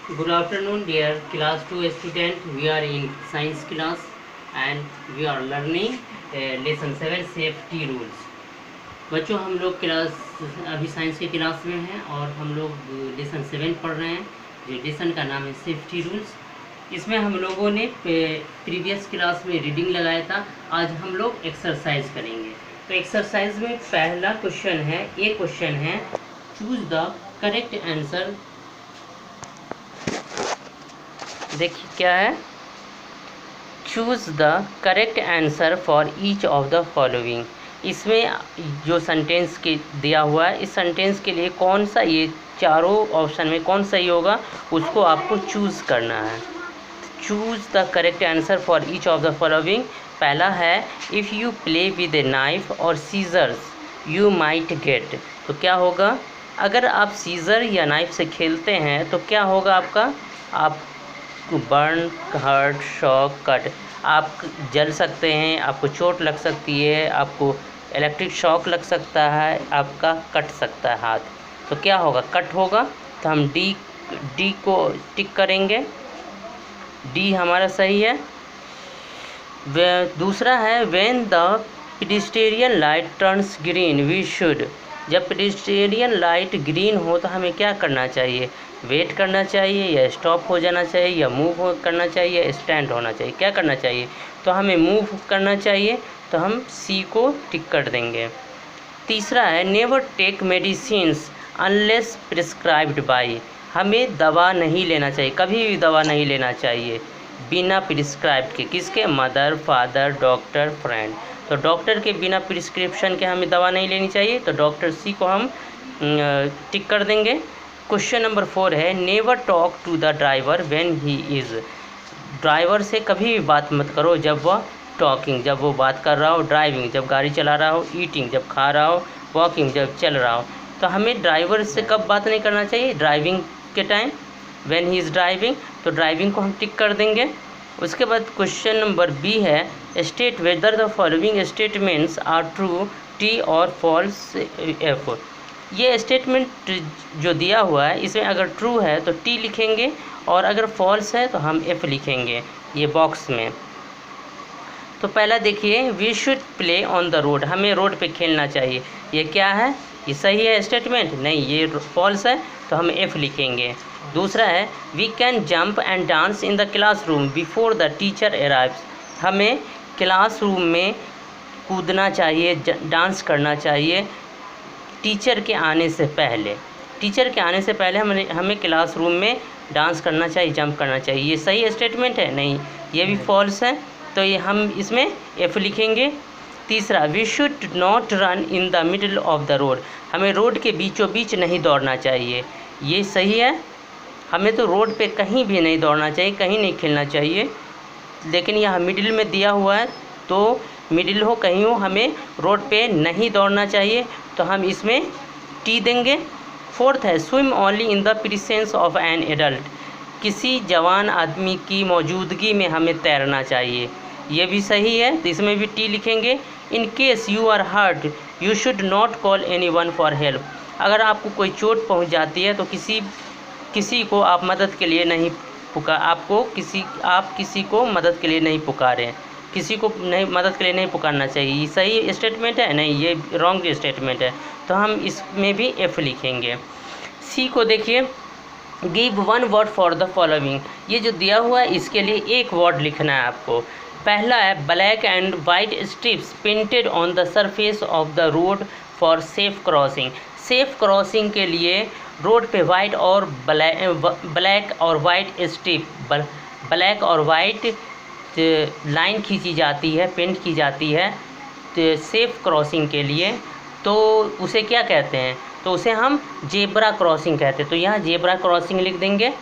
Good afternoon, dear class 2 student. We are in science class and we are learning lesson 7 safety rules. बच्चों हम लोग class अभी science के class में हैं और हम लोग लेसन 7 पढ़ रहे हैं। जो लेसन का नाम है सेफ्टी रूल्स। इसमें हम लोगों ने प्रीवियस क्लास में रीडिंग लगाया था। आज हम लोग एक्सरसाइज करेंगे। तो एक्सरसाइज में पहला क्वेश्चन है, एक क्वेश्चन है, चूज द करेक्ट आंसर। देखिए क्या है, choose the correct answer for each of the following. इसमें जो सेंटेंस के दिया हुआ है, इस सेंटेंस के लिए कौन सा, ये चारों ऑप्शन में कौन सही होगा उसको आपको चूज़ करना है। Choose the correct answer for each of the following. पहला है, if you play with a knife और सीजर्स यू माइट गेट। तो क्या होगा, अगर आप सीज़र या नाइफ से खेलते हैं तो क्या होगा आपका, आप बर्न, हर्ट, शॉक, कट, आप जल सकते हैं, आपको चोट लग सकती है, आपको इलेक्ट्रिक शॉक लग सकता है, आपका कट सकता है हाथ। तो क्या होगा, कट होगा। तो हम डी को टिक करेंगे, डी हमारा सही है। दूसरा है, when the pedestrian light turns green we should. जब पेडेस्ट्रियन लाइट ग्रीन हो तो हमें क्या करना चाहिए, वेट करना चाहिए या स्टॉप हो जाना चाहिए या मूव करना चाहिए या स्टैंड होना चाहिए, क्या करना चाहिए। तो हमें मूव करना चाहिए, तो हम सी को टिक कर देंगे। तीसरा है, never take medicines unless prescribed by. हमें दवा नहीं लेना चाहिए, कभी भी दवा नहीं लेना चाहिए बिना प्रिस्क्राइब के। किसके, मदर, फादर, डॉक्टर, फ्रेंड। तो डॉक्टर के बिना प्रिस्क्रिप्शन के हमें दवा नहीं लेनी चाहिए, तो डॉक्टर सी को हम टिक कर देंगे। क्वेश्चन नंबर 4 है, never talk to the driver when he is. Driver से कभी भी बात मत करो जब वह टॉकिंग, जब वो बात कर रहा हो, ड्राइविंग जब गाड़ी चला रहा हो, ईटिंग जब खा रहा हो, वॉकिंग जब चल रहा हो। तो हमें ड्राइवर से कब बात नहीं करना चाहिए, ड्राइविंग के time, when he is driving. तो ड्राइविंग को हम टिक कर देंगे। उसके बाद क्वेश्चन नंबर बी है, state whether the following statements are true, T और फॉल्स, एफ। ये स्टेटमेंट जो दिया हुआ है इसमें अगर ट्रू है तो टी लिखेंगे और अगर फॉल्स है तो हम एफ लिखेंगे ये बॉक्स में। तो पहला देखिए, we should play on the road, हमें रोड पे खेलना चाहिए। ये क्या है, ये सही है स्टेटमेंट, नहीं ये फॉल्स है, तो हम एफ लिखेंगे। दूसरा है, we can jump and dance in the classroom before the teacher arrives. हमें क्लासरूम में कूदना चाहिए, डांस करना चाहिए टीचर के आने से पहले। टीचर के आने से पहले हमें क्लासरूम में डांस करना चाहिए, जंप करना चाहिए। ये सही स्टेटमेंट है, नहीं ये भी फॉल्स है, तो ये हम इसमें एफ लिखेंगे। तीसरा, we should not run in the middle of the road. हमें रोड के बीचों बीच नहीं दौड़ना चाहिए, ये सही है। हमें तो रोड पे कहीं भी नहीं दौड़ना चाहिए, कहीं नहीं खेलना चाहिए, लेकिन यह मिडिल में दिया हुआ है तो मिडिल हो कहीं हो, हमें रोड पे नहीं दौड़ना चाहिए, तो हम इसमें टी देंगे। फोर्थ है, swim only in the presence of an adult. किसी जवान आदमी की मौजूदगी में हमें तैरना चाहिए, ये भी सही है, तो इसमें भी टी लिखेंगे। In case you are hurt you should not call anyone for help. अगर आपको कोई चोट पहुंच जाती है तो किसी को आप मदद के लिए नहीं आप किसी को मदद के लिए नहीं पुकारें, किसी को नहीं मदद के लिए नहीं पुकारना चाहिए। ये सही स्टेटमेंट है, नहीं ये रॉन्ग स्टेटमेंट है, तो हम इसमें भी एफ लिखेंगे। सी को देखिए, give one word for the following. ये जो दिया हुआ है इसके लिए एक वर्ड लिखना है आपको। पहला है, black and white strips painted on the surface of the road for safe crossing. Safe crossing के लिए रोड पे वाइट और ब्लैक और वाइट स्ट्रिप, ब्लैक और वाइट लाइन खींची जाती है, पेंट की जाती है तो सेफ क्रॉसिंग के लिए, तो उसे क्या कहते हैं, तो उसे हम जेब्रा क्रॉसिंग कहते हैं, तो यहाँ जेब्रा क्रॉसिंग लिख देंगे।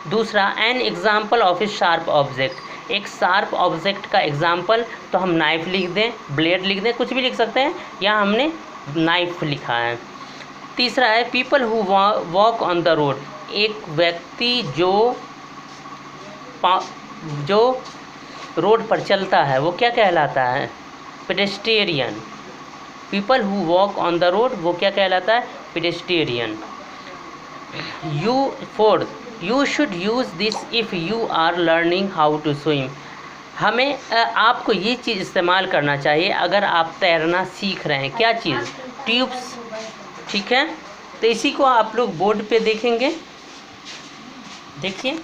दूसरा, an example of a sharp object. एक शार्प ऑब्जेक्ट का एग्जाम्पल, तो हम नाइफ लिख दें, ब्लेड लिख दें, कुछ भी लिख सकते हैं, यहाँ हमने नाइफ लिखा है। तीसरा है, people who walk on the road. एक व्यक्ति जो रोड पर चलता है वो क्या कहलाता है, pedestrian. People who walk on the road वो क्या कहलाता है, pedestrian. Fourth, you should use this if you are learning how to swim. हमें आपको ये चीज़ इस्तेमाल करना चाहिए अगर आप तैरना सीख रहे हैं। क्या चीज़? ट्यूब्स। ठीक है, तो इसी को आप लोग बोर्ड पे देखेंगे। देखिए,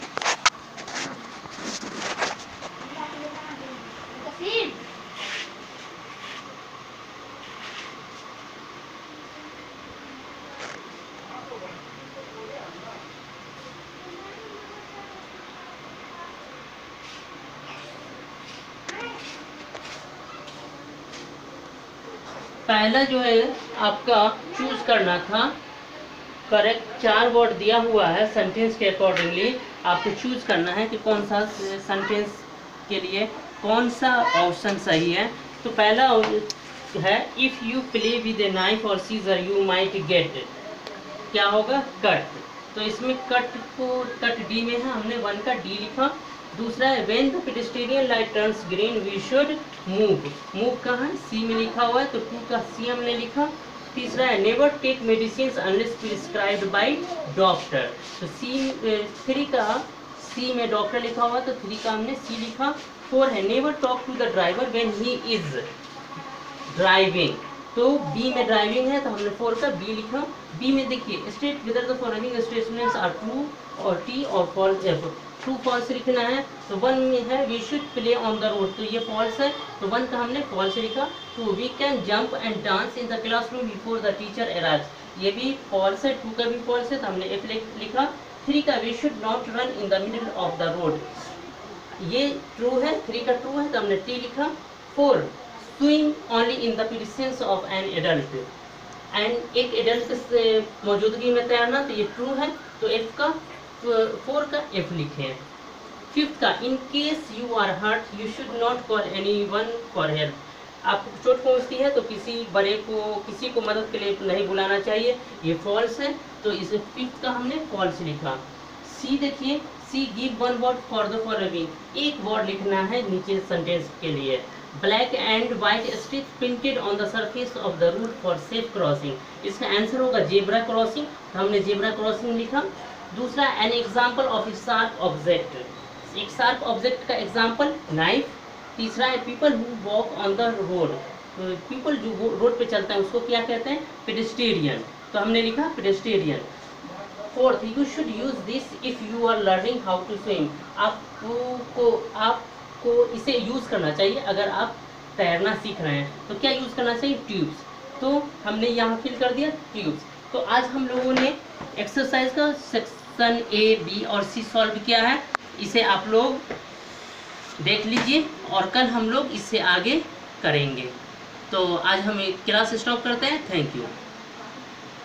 पहला जो है आपका चूज करना था करेक्ट। 4 वर्ड दिया हुआ है सेंटेंस के अकॉर्डिंगली आपको चूज करना है कि कौन सा सेंटेंस के लिए कौन सा ऑप्शन सही है। तो पहला है if you play with a knife और सीजर यू माइट गेट, क्या होगा? कट। तो इसमें कट डी में है, हमने 1 का डी लिखा। दूसरा है when the pedestrian light turns green we should move. Move कहाँ है? सी में लिखा हुआ है, तो 2 का सी हमने लिखा। तीसरा है never take medicine unless prescribed by doctor. तो 3 का सी में डॉक्टर लिखा हुआ, तो 3 का हमने सी लिखा। 4 है never talk to the driver when he is driving. तो बी में ड्राइविंग है, तो हमने 4 का बी लिखा। बी में देखिए state whether the following statements are true और टी और फॉल्स। ट्रू फॉल्स लिखना है। तो 1 में है we should play on the road, तो ये फॉल्स है, तो 1 का हमने फॉल्स लिखा। 2 we can jump and dance in the classroom before the teacher arrives, ये भी फॉल्स है। 2 का भी फॉल्स है, तो हमने एफ लिखा। 3 का we should not run in the middle of the road, ये ट्रू है। 3 का ट्रू है, तो हमने टी लिखा। 4 swim only in the presence of an adult, and एक एडल्ट से मौजूदगी में तैरना, तो ये ट्रू है, तो एफ का 4 का एफ लिखे। 5 का in case you are hurt you should not call anyone for help, आपको चोट पहुंचती है तो किसी बड़े को, किसी को मदद के लिए नहीं बुलाना चाहिए, ये फॉल्स है, तो इसे 5 का हमने फॉल्स लिखा। सी देखिए, C give 1 word for the following, एक वर्ड लिखना है नीचे सेंटेंस के लिए। Black and white strip printed on the surface of the road for safe crossing, इसका आंसर होगा जेब्रा क्रॉसिंग, तो हमने जेब्रा क्रॉसिंग लिखा। दूसरा an example of a sharp object, एक शार्प ऑब्जेक्ट का एग्जाम्पल नाइफ। तीसरा है people who walk on the road, तो पीपल जो रोड पे चलता है उसको क्या कहते हैं? पेडेस्ट्रियन, तो हमने लिखा pedestrian. 4th you should use this if you are learning how to swim, आपको इसे यूज करना चाहिए अगर आप तैरना सीख रहे हैं। तो क्या यूज करना चाहिए? ट्यूब्स, तो हमने यहाँ फिल कर दिया ट्यूब्स। तो आज हम लोगों ने एक्सरसाइज का सेक्शन ए, बी और सी सॉल्व किया है, इसे आप लोग देख लीजिए और कल हम लोग इससे आगे करेंगे। तो आज हम क्लास स्टॉप करते हैं। Thank you.